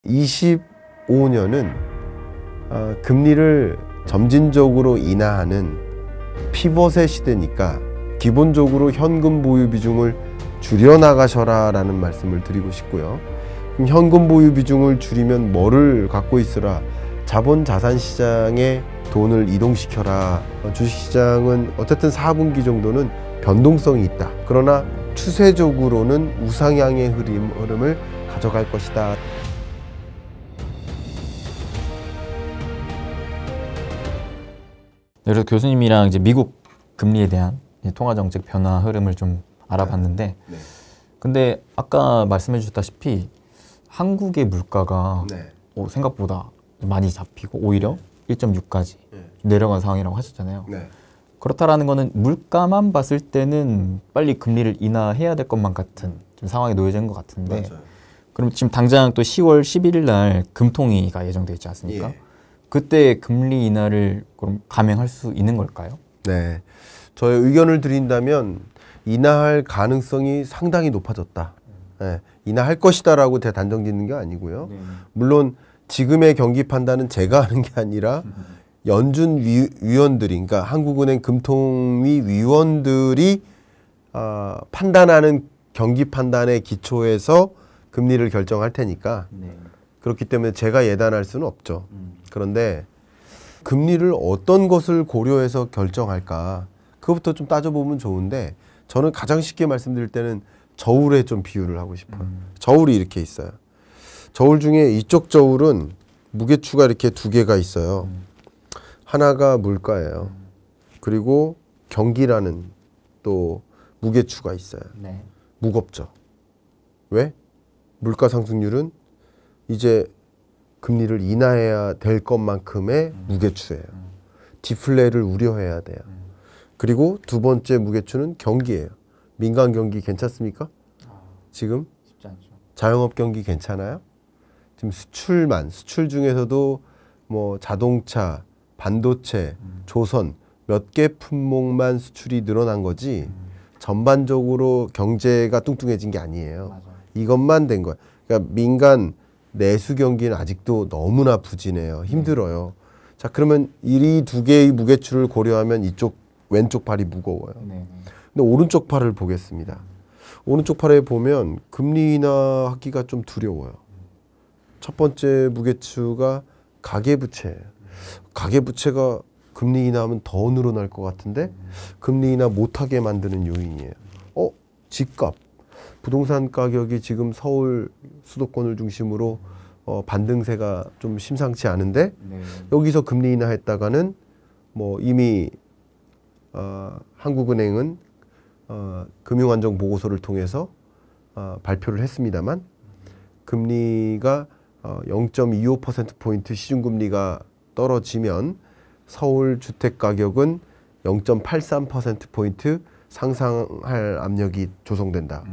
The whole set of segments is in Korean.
2025년은 금리를 점진적으로 인하하는 피벗의 시대니까 기본적으로 현금 보유 비중을 줄여나가셔라 라는 말씀을 드리고 싶고요. 그럼 현금 보유 비중을 줄이면 뭐를 갖고 있으라? 자본 자산 시장에 돈을 이동시켜라. 주식시장은 어쨌든 4분기 정도는 변동성이 있다. 그러나 추세적으로는 우상향의 흐름을 가져갈 것이다. 그래서 교수님이랑 이제 미국 금리에 대한 통화정책 변화 흐름을 좀 알아봤는데, 네. 근데 아까 말씀해 주셨다시피 한국의 물가가 생각보다 많이 잡히고 오히려 1.6까지 내려간 상황이라고 하셨잖아요. 그렇다라는 거는 물가만 봤을 때는 빨리 금리를 인하해야 될 것만 같은 좀 상황에 놓여진 것 같은데, 맞아요. 그럼 지금 당장 또 10월 11일 날 금통위가 예정되어 있지 않습니까? 그때 금리 인하를 그럼 감행할 수 있는 걸까요? 네, 저의 의견을 드린다면 인하할 가능성이 상당히 높아졌다. 네, 인하할 것이다라고 제가 단정 짓는 게 아니고요. 물론 지금의 경기 판단은 제가 하는 게 아니라 연준 위원들이, 그러니까 한국은행 금통위 위원들이 판단하는 경기 판단의 기초에서 금리를 결정할 테니까 그렇기 때문에 제가 예단할 수는 없죠. 그런데 금리를 어떤 것을 고려해서 결정할까, 그것부터 좀 따져보면 좋은데, 저는 가장 쉽게 말씀드릴 때는 저울에 좀 비유를 하고 싶어요. 저울이 이렇게 있어요. 저울 중에 이쪽 저울은 무게추가 이렇게 두 개가 있어요. 하나가 물가예요. 그리고 경기라는 또 무게추가 있어요. 무겁죠. 왜? 물가 상승률은 이제 금리를 인하해야 될 것만큼의 무게추예요. 디플레를 우려해야 돼요. 그리고 두 번째 무게추는 경기예요. 민간 경기 괜찮습니까? 지금? 쉽지 않죠. 자영업 경기 괜찮아요? 지금 수출 중에서도 뭐 자동차, 반도체, 조선 몇 개 품목만 수출이 늘어난 거지 전반적으로 경제가 뚱뚱해진 게 아니에요. 맞아요. 이것만 된 거예요. 그러니까 민간 내수 경기는 아직도 너무나 부진해요. 힘들어요. 자, 그러면 이 두 개의 무게추를 고려하면 이쪽 왼쪽 팔이 무거워요. 근데 오른쪽 팔을 보겠습니다. 오른쪽 팔에 보면 금리 인하하기가 좀 두려워요. 첫 번째 무게추가 가계부채예요. 가계부채가 금리 인하하면 더 늘어날 것 같은데 금리 인하 못하게 만드는 요인이에요. 집값. 부동산 가격이 지금 서울 수도권을 중심으로 반등세가 좀 심상치 않은데 여기서 금리 인하했다가는 뭐 이미 한국은행은 금융안정보고서를 통해서 발표를 했습니다만 금리가 0.25%포인트 시중금리가 떨어지면 서울 주택가격은 0.83%포인트 상상할 압력이 조성된다.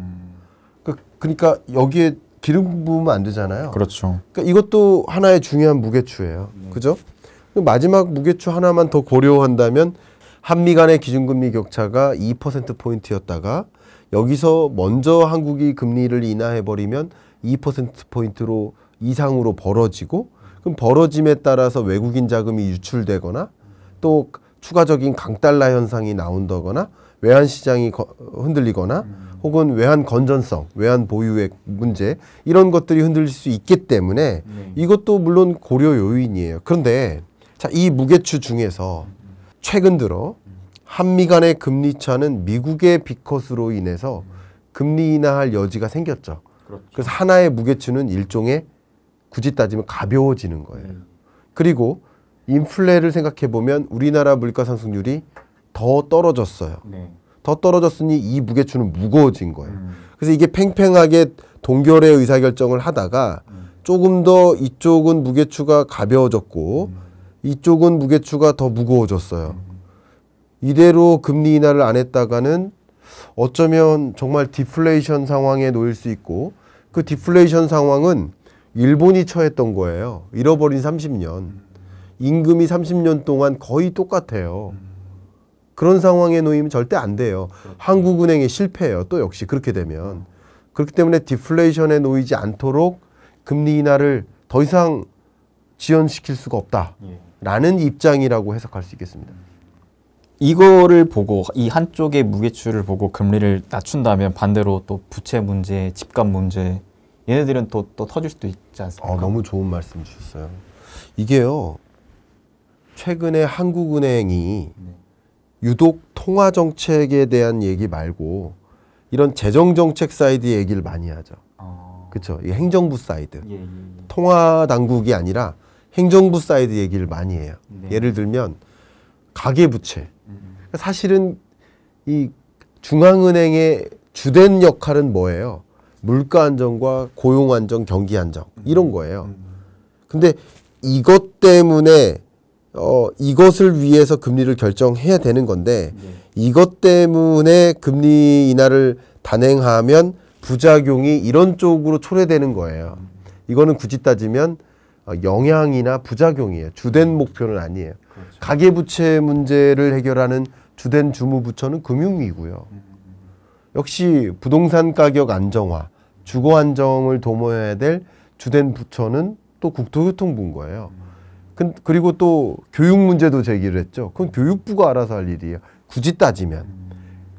그러니까 여기에 기름 부으면 안 되잖아요. 그렇죠. 그러니까 이것도 하나의 중요한 무게추예요. 그죠? 마지막 무게추 하나만 더 고려한다면 한미 간의 기준금리 격차가 2%포인트였다가 여기서 먼저 한국이 금리를 인하해버리면 2%포인트로 이상으로 벌어지고, 그럼 벌어짐에 따라서 외국인 자금이 유출되거나 또 추가적인 강달러 현상이 나온다거나 외환시장이 흔들리거나 혹은 외환 건전성, 외환 보유액 문제, 이런 것들이 흔들릴 수 있기 때문에 이것도 물론 고려 요인이에요. 그런데 자, 이 무게추 중에서 최근 들어 한미 간의 금리 차는 미국의 빅컷으로 인해서 금리 인하할 여지가 생겼죠. 그래서 하나의 무게추는 일종의 굳이 따지면 가벼워지는 거예요. 그리고 인플레를 생각해 보면 우리나라 물가 상승률이 더 떨어졌어요. 더 떨어졌으니 이 무게추는 무거워진 거예요. 그래서 이게 팽팽하게 동결의 의사결정을 하다가 조금 더 이쪽은 무게추가 가벼워졌고 이쪽은 무게추가 더 무거워졌어요. 이대로 금리 인하를 안 했다가는 어쩌면 정말 디플레이션 상황에 놓일 수 있고, 그 디플레이션 상황은 일본이 처했던 거예요. 잃어버린 30년. 임금이 30년 동안 거의 똑같아요. 그런 상황에 놓이면 절대 안 돼요. 한국은행의 실패예요. 또 역시 그렇게 되면. 그렇기 때문에 디플레이션에 놓이지 않도록 금리 인하를 더 이상 지연시킬 수가 없다라는 입장이라고 해석할 수 있겠습니다. 이거를 보고 이 한쪽의 무게추를 보고 금리를 낮춘다면 반대로 또 부채 문제, 집값 문제 얘네들은 또 터질 수도 있지 않습니까? 너무 좋은 말씀 주셨어요. 이게요. 최근에 한국은행이 유독 통화 정책에 대한 얘기 말고 이런 재정 정책 사이드 얘기를 많이 하죠. 그렇죠. 이 행정부 사이드. 통화 당국이 아니라 행정부 사이드 얘기를 많이 해요. 예를 들면 가계 부채. 사실은 이 중앙은행의 주된 역할은 뭐예요? 물가 안정과 고용 안정, 경기 안정 이런 거예요. 근데 이것 때문에 이것을 위해서 금리를 결정해야 되는 건데 이것 때문에 금리 인하를 단행하면 부작용이 이런 쪽으로 초래되는 거예요. 이거는 굳이 따지면 영향이나 부작용이에요. 주된 목표는 아니에요. 그렇죠. 가계부채 문제를 해결하는 주된 주무부처는 금융위고요. 역시 부동산 가격 안정화, 주거 안정을 도모해야 될 주된 부처는 또 국토교통부인 거예요. 그리고 또 교육 문제도 제기를 했죠. 그건 교육부가 알아서 할 일이에요. 굳이 따지면.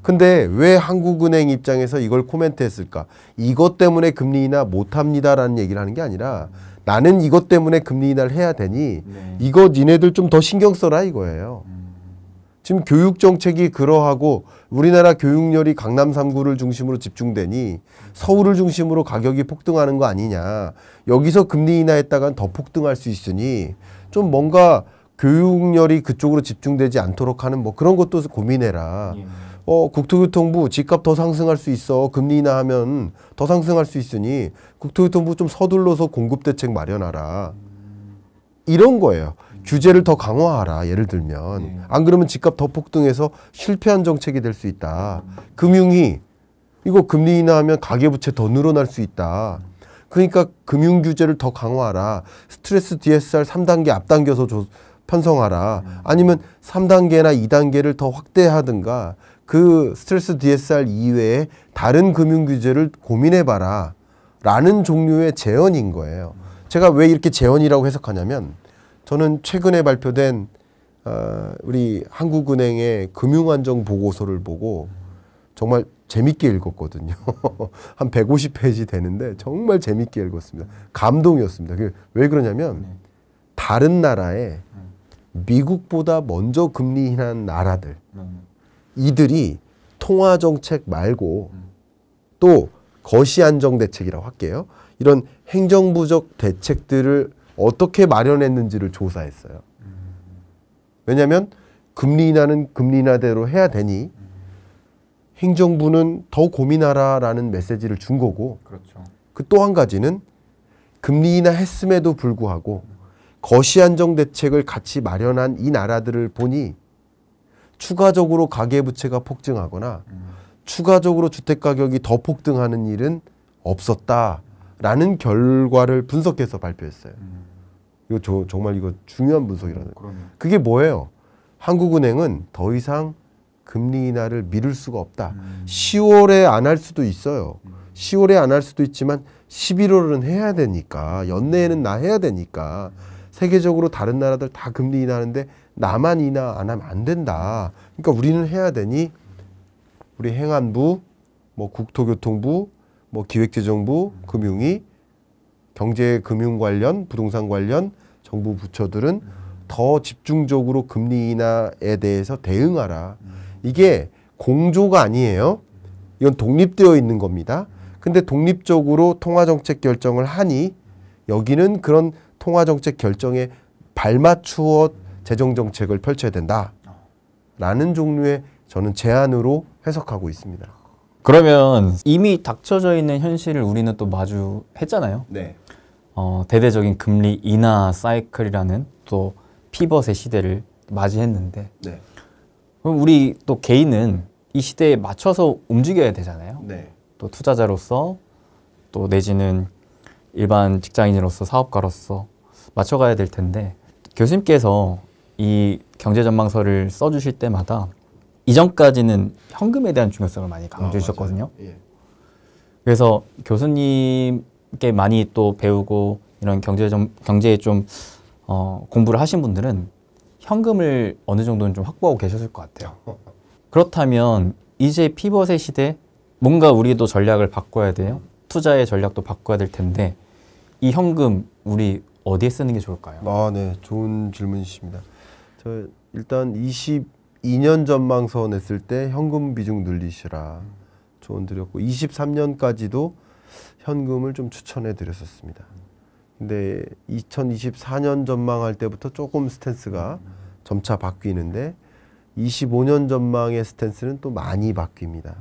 근데 왜 한국은행 입장에서 이걸 코멘트했을까? 이것 때문에 금리 인하 못합니다라는 얘기를 하는 게 아니라 나는 이것 때문에 금리 인하를 해야 되니 이거 니네들 좀 더 신경 써라 이거예요. 지금 교육 정책이 그러하고 우리나라 교육열이 강남 3구를 중심으로 집중되니 서울을 중심으로 가격이 폭등하는 거 아니냐. 여기서 금리 인하했다간 더 폭등할 수 있으니 좀 뭔가 교육열이 그쪽으로 집중되지 않도록 하는 뭐 그런 것도 고민해라. 국토교통부 집값 더 상승할 수 있어. 금리 인하하면 더 상승할 수 있으니 국토교통부 좀 서둘러서 공급대책 마련하라. 이런 거예요. 규제를 더 강화하라. 예를 들면. 안 그러면 집값 더 폭등해서 실패한 정책이 될 수 있다. 금융이 이거 금리 인하하면 가계부채 더 늘어날 수 있다. 그러니까 금융 규제를 더 강화하라. 스트레스 DSR 3단계 앞당겨서 편성하라. 아니면 3단계나 2단계를 더 확대하든가 그 스트레스 DSR 이외에 다른 금융 규제를 고민해봐라. 라는 종류의 제언인 거예요. 제가 왜 이렇게 제언이라고 해석하냐면 저는 최근에 발표된 우리 한국은행의 금융안정 보고서를 보고 정말 재밌게 읽었거든요. 한 150페이지 되는데 정말 재밌게 읽었습니다. 감동이었습니다. 왜 그러냐면 다른 나라에 미국보다 먼저 금리 인한 나라들 이들이 통화정책 말고 또 거시안정대책이라고 할게요. 이런 행정부적 대책들을 어떻게 마련했는지를 조사했어요. 왜냐하면 금리 인하는 금리 인하대로 해야 되니 행정부는 더 고민하라라는 메시지를 준 거고 그렇죠. 그 또 한 가지는 금리 인하 했음에도 불구하고 거시안정 대책을 같이 마련한 이 나라들을 보니 추가적으로 가계부채가 폭증하거나 추가적으로 주택가격이 더 폭등하는 일은 없었다라는 결과를 분석해서 발표했어요. 이거 정말 이거 중요한 분석이라는 거예요. 그게 뭐예요? 한국은행은 더 이상 금리 인하를 미룰 수가 없다. 10월에 안 할 수도 있어요. 10월에 안 할 수도 있지만 11월은 해야 되니까 연내에는 나 해야 되니까 세계적으로 다른 나라들 다 금리 인하하는데 나만 인하 안 하면 안 된다. 그러니까 우리는 해야 되니 우리 행안부, 뭐 국토교통부, 뭐 기획재정부, 금융위, 경제 금융 관련, 부동산 관련 정부 부처들은 더 집중적으로 금리 인하에 대해서 대응하라. 이게 공조가 아니에요. 이건 독립되어 있는 겁니다. 근데 독립적으로 통화정책 결정을 하니 여기는 그런 통화정책 결정에 발맞추어 재정정책을 펼쳐야 된다. 라는 종류의 저는 제안으로 해석하고 있습니다. 그러면 이미 닥쳐져 있는 현실을 우리는 또 마주했잖아요. 네. 대대적인 금리 인하 사이클이라는 또 피벗의 시대를 맞이했는데 네. 그럼 우리 또 개인은 이 시대에 맞춰서 움직여야 되잖아요. 네. 또 투자자로서 또 내지는 일반 직장인으로서 사업가로서 맞춰가야 될 텐데 교수님께서 이 경제전망서를 써주실 때마다 이전까지는 현금에 대한 중요성을 많이 강조해 주셨거든요. 예. 그래서 교수님께 많이 또 배우고 이런 경제에 좀 공부를 하신 분들은 현금을 어느 정도는 좀 확보하고 계셨을 것 같아요. 그렇다면 이제 피벗의 시대, 뭔가 우리도 전략을 바꿔야 돼요. 투자의 전략도 바꿔야 될 텐데 이 현금 우리 어디에 쓰는 게 좋을까요? 아, 네, 좋은 질문이십니다. 저 일단 22년 전망서 냈을 때 현금 비중 늘리시라 조언 드렸고 23년까지도 현금을 좀 추천해 드렸었습니다. 근데 2024년 전망할 때부터 조금 스탠스가 점차 바뀌는데 25년 전망의 스탠스는 또 많이 바뀝니다.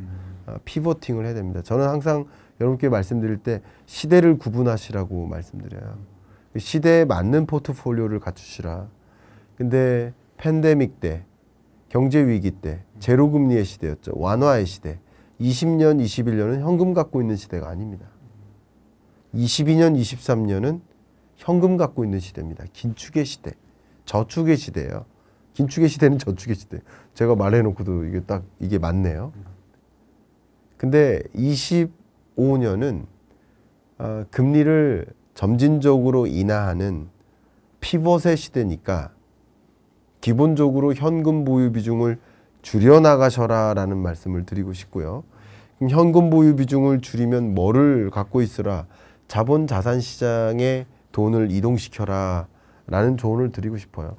피보팅을 해야 됩니다. 저는 항상 여러분께 말씀드릴 때 시대를 구분하시라고 말씀드려요. 시대에 맞는 포트폴리오를 갖추시라. 근데 팬데믹 때, 경제 위기 때, 제로금리의 시대였죠. 완화의 시대. 20년, 21년은 현금 갖고 있는 시대가 아닙니다. 22년, 23년은 현금 갖고 있는 시대입니다. 긴축의 시대, 저축의 시대예요. 긴축의 시대는 저축의 시대. 제가 말해놓고도 이게 딱 이게 맞네요. 근데 25년은 금리를 점진적으로 인하하는 피벗의 시대니까 기본적으로 현금 보유 비중을 줄여나가셔라라는 말씀을 드리고 싶고요. 그럼 현금 보유 비중을 줄이면 뭐를 갖고 있으라? 자본 자산 시장에 돈을 이동시켜라 라는 조언을 드리고 싶어요.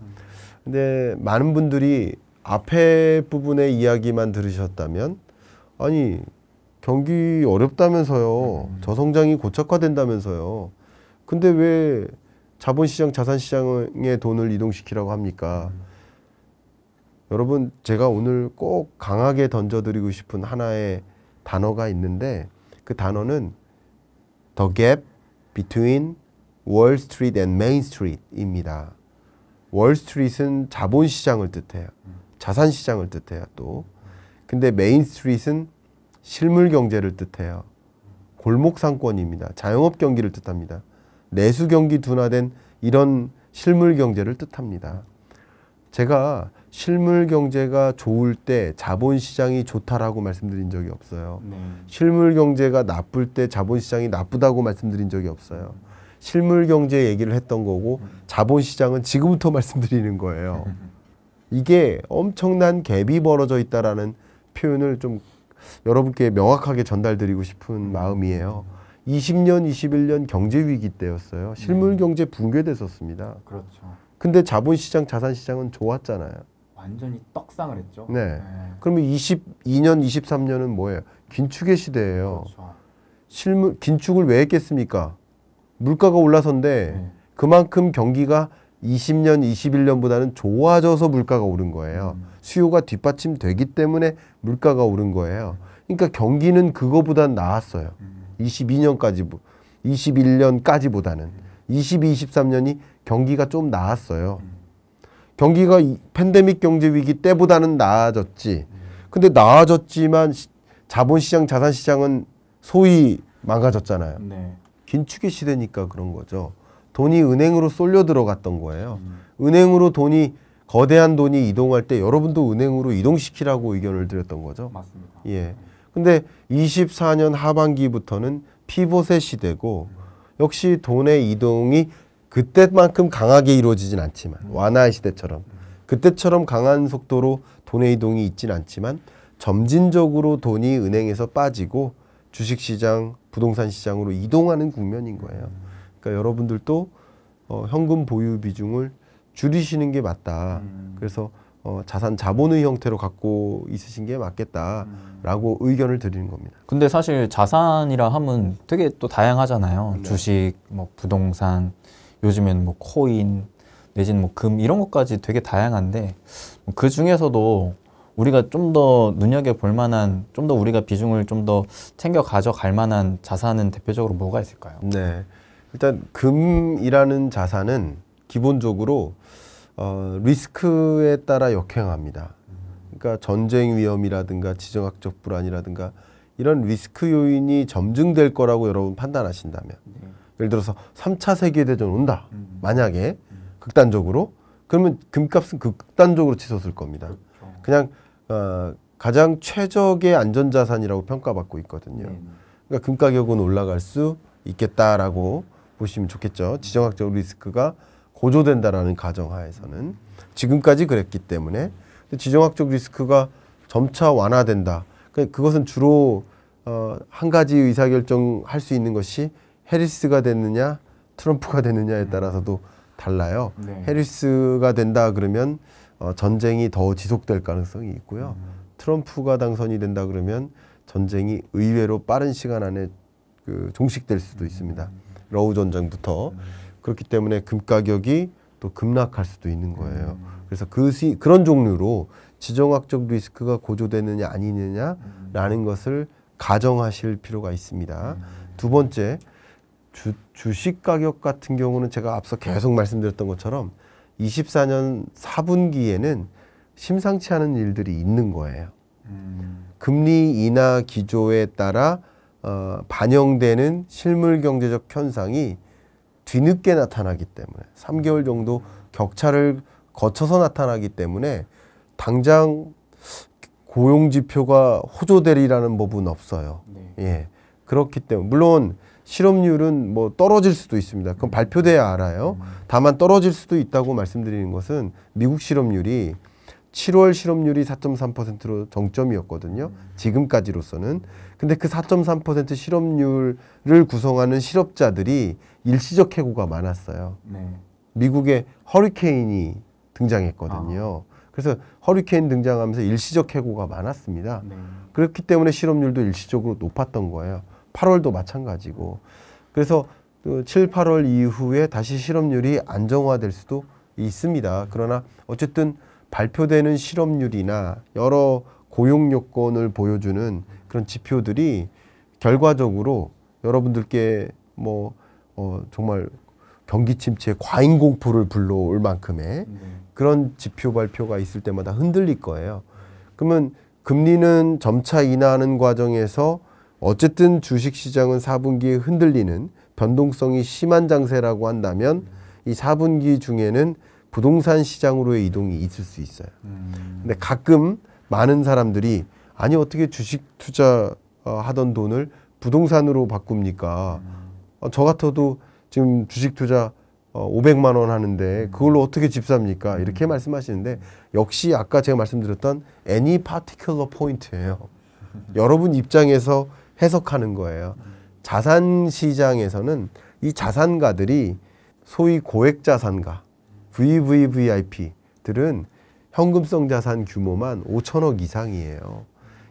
근데 많은 분들이 앞에 부분의 이야기만 들으셨다면 아니 경기 어렵다면서요. 저성장이 고착화된다면서요. 근데 왜 자본시장 자산시장에 돈을 이동시키라고 합니까? 여러분 제가 오늘 꼭 강하게 던져드리고 싶은 하나의 단어가 있는데 그 단어는 The gap between Wall Street and Main Street입니다. 월스트리트는 자본시장을 뜻해요. 자산시장을 뜻해요. 또 근데 메인스트리트는 실물경제를 뜻해요. 골목상권입니다. 자영업 경기를 뜻합니다. 내수경기 둔화된 이런 실물경제를 뜻합니다. 제가 실물경제가 좋을 때 자본시장이 좋다라고 말씀드린 적이 없어요. 실물경제가 나쁠 때 자본시장이 나쁘다고 말씀드린 적이 없어요. 실물경제 얘기를 했던 거고 자본시장은 지금부터 말씀드리는 거예요. 이게 엄청난 갭이 벌어져 있다라는 표현을 좀 여러분께 명확하게 전달드리고 싶은 마음이에요. 20년, 21년 경제위기 때였어요. 실물경제 붕괴됐었습니다. 그렇죠. 근데 자본시장, 자산시장은 좋았잖아요. 완전히 떡상을 했죠. 네. 그러면 22년, 23년은 뭐예요? 긴축의 시대예요. 그렇죠. 긴축을 왜 했겠습니까? 물가가 올라서인데 그만큼 경기가 20년, 21년보다는 좋아져서 물가가 오른 거예요. 수요가 뒷받침되기 때문에 물가가 오른 거예요. 그러니까 경기는 그거보단 나았어요. 21년까지보다는. 22, 23년이 경기가 좀 나았어요. 경기가 팬데믹 경제 위기 때보다는 나아졌지. 근데 나아졌지만 자본시장, 자산시장은 소위 망가졌잖아요. 네. 긴축의 시대니까 그런 거죠. 돈이 은행으로 쏠려 들어갔던 거예요. 은행으로 거대한 돈이 이동할 때 여러분도 은행으로 이동시키라고 의견을 드렸던 거죠. 맞습니다. 예. 근데 24년 하반기부터는 피봇의 시대고 역시 돈의 이동이 그때만큼 강하게 이루어지진 않지만 완화의 시대처럼 그때처럼 강한 속도로 돈의 이동이 있진 않지만 점진적으로 돈이 은행에서 빠지고 주식시장, 부동산 시장으로 이동하는 국면인 거예요. 그러니까 여러분들도 현금 보유 비중을 줄이시는 게 맞다. 그래서 자본의 형태로 갖고 있으신 게 맞겠다라고 의견을 드리는 겁니다. 근데 사실 자산이라 하면 되게 또 다양하잖아요. 네. 주식, 뭐 부동산, 요즘엔 뭐 코인, 내지는 뭐 금 이런 것까지 되게 다양한데 그 중에서도 우리가 좀 더 눈여겨볼 만한, 좀 더 우리가 비중을 좀 더 챙겨 가져갈 만한 자산은 대표적으로 뭐가 있을까요? 네. 일단 금이라는 자산은 기본적으로 리스크에 따라 역행합니다. 그러니까 전쟁 위험이라든가 지정학적 불안이라든가 이런 리스크 요인이 점증될 거라고 여러분 판단하신다면 예를 들어서 3차 세계대전 온다. 만약에 극단적으로 그러면 금값은 극단적으로 치솟을 겁니다. 그냥 가장 최적의 안전자산이라고 평가받고 있거든요. 그러니까 금 가격은 올라갈 수 있겠다라고 보시면 좋겠죠. 지정학적 리스크가 고조된다라는 가정하에서는 지금까지 그랬기 때문에 지정학적 리스크가 점차 완화된다. 그것은 주로 한 가지 의사결정 할 수 있는 것이 해리스가 됐느냐 트럼프가 됐느냐에 따라서도 달라요. 네. 해리스가 된다 그러면 전쟁이 더 지속될 가능성이 있고요. 트럼프가 당선이 된다 그러면 전쟁이 의외로 빠른 시간 안에 종식될 수도 있습니다. 러우 전쟁부터. 그렇기 때문에 금 가격이 또 급락할 수도 있는 거예요. 그래서 그런 종류로 지정학적 리스크가 고조되느냐 아니느냐라는 것을 가정하실 필요가 있습니다. 두 번째, 주식 가격 같은 경우는 제가 앞서 계속 말씀드렸던 것처럼 24년 4분기에는 심상치 않은 일들이 있는 거예요. 금리 인하 기조에 따라 반영되는 실물 경제적 현상이 뒤늦게 나타나기 때문에 3개월 정도 격차를 거쳐서 나타나기 때문에 당장 고용지표가 호조되리라는 법은 없어요. 네. 예. 그렇기 때문에 물론 실업률은 뭐 떨어질 수도 있습니다. 그건 발표돼야 알아요. 다만 떨어질 수도 있다고 말씀드리는 것은 미국 실업률이 7월 실업률이 4.3%로 정점이었거든요. 지금까지로서는. 근데 그 4.3% 실업률을 구성하는 실업자들이 일시적 해고가 많았어요. 네. 미국에 허리케인이 등장했거든요. 그래서 허리케인 등장하면서 일시적 해고가 많았습니다. 네. 그렇기 때문에 실업률도 일시적으로 높았던 거예요. 8월도 마찬가지고. 그래서 7, 8월 이후에 다시 실업률이 안정화될 수도 있습니다. 그러나 어쨌든 발표되는 실업률이나 여러 고용 요건을 보여주는 그런 지표들이 결과적으로 여러분들께 정말 경기 침체 과잉 공포를 불러올 만큼의 그런 지표 발표가 있을 때마다 흔들릴 거예요. 그러면 금리는 점차 인하하는 과정에서 어쨌든 주식시장은 4분기에 흔들리는 변동성이 심한 장세라고 한다면 이 4분기 중에는 부동산 시장으로의 이동이 있을 수 있어요. 근데 가끔 많은 사람들이 아니 어떻게 주식 투자 하던 돈을 부동산으로 바꿉니까? 저 같아도 지금 주식 투자 500만 원 하는데 그걸로 어떻게 집 삽니까? 이렇게 말씀하시는데 역시 아까 제가 말씀드렸던 any particular point예요. 여러분 입장에서 해석하는 거예요. 자산 시장에서는 이 자산가들이 소위 고액 자산가 VVVIP들은 현금성 자산 규모만 5천억 이상이에요.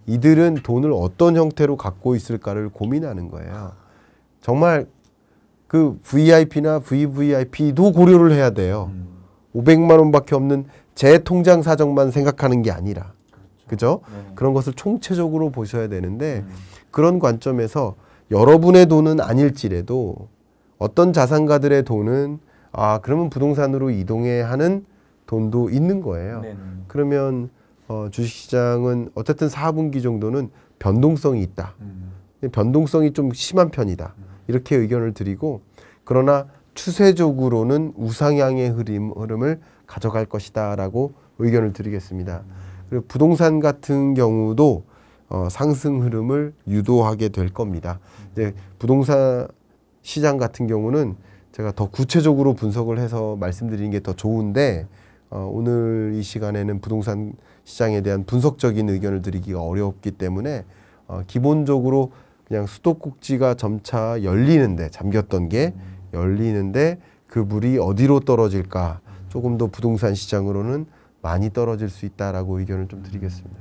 이들은 돈을 어떤 형태로 갖고 있을까를 고민하는 거예요. 정말 그 VIP나 VVIP도 고려를 해야 돼요. 500만 원밖에 없는 제 통장 사정만 생각하는 게 아니라. 그죠? 네. 그런 것을 총체적으로 보셔야 되는데 그런 관점에서 여러분의 돈은 아닐지라도 어떤 자산가들의 돈은 그러면 부동산으로 이동해야 하는 돈도 있는 거예요. 네네. 그러면 주식시장은 어쨌든 4분기 정도는 변동성이 있다. 변동성이 좀 심한 편이다. 이렇게 의견을 드리고 그러나 추세적으로는 우상향의 흐름을 가져갈 것이다 라고 의견을 드리겠습니다. 그리고 부동산 같은 경우도 상승 흐름을 유도하게 될 겁니다. 이제 부동산 시장 같은 경우는 제가 더 구체적으로 분석을 해서 말씀드리는 게 더 좋은데 오늘 이 시간에는 부동산 시장에 대한 분석적인 의견을 드리기가 어렵기 때문에 기본적으로 그냥 수도꼭지가 점차 열리는데 잠겼던 게 열리는데 그 물이 어디로 떨어질까 조금 더 부동산 시장으로는 많이 떨어질 수 있다라고 의견을 좀 드리겠습니다.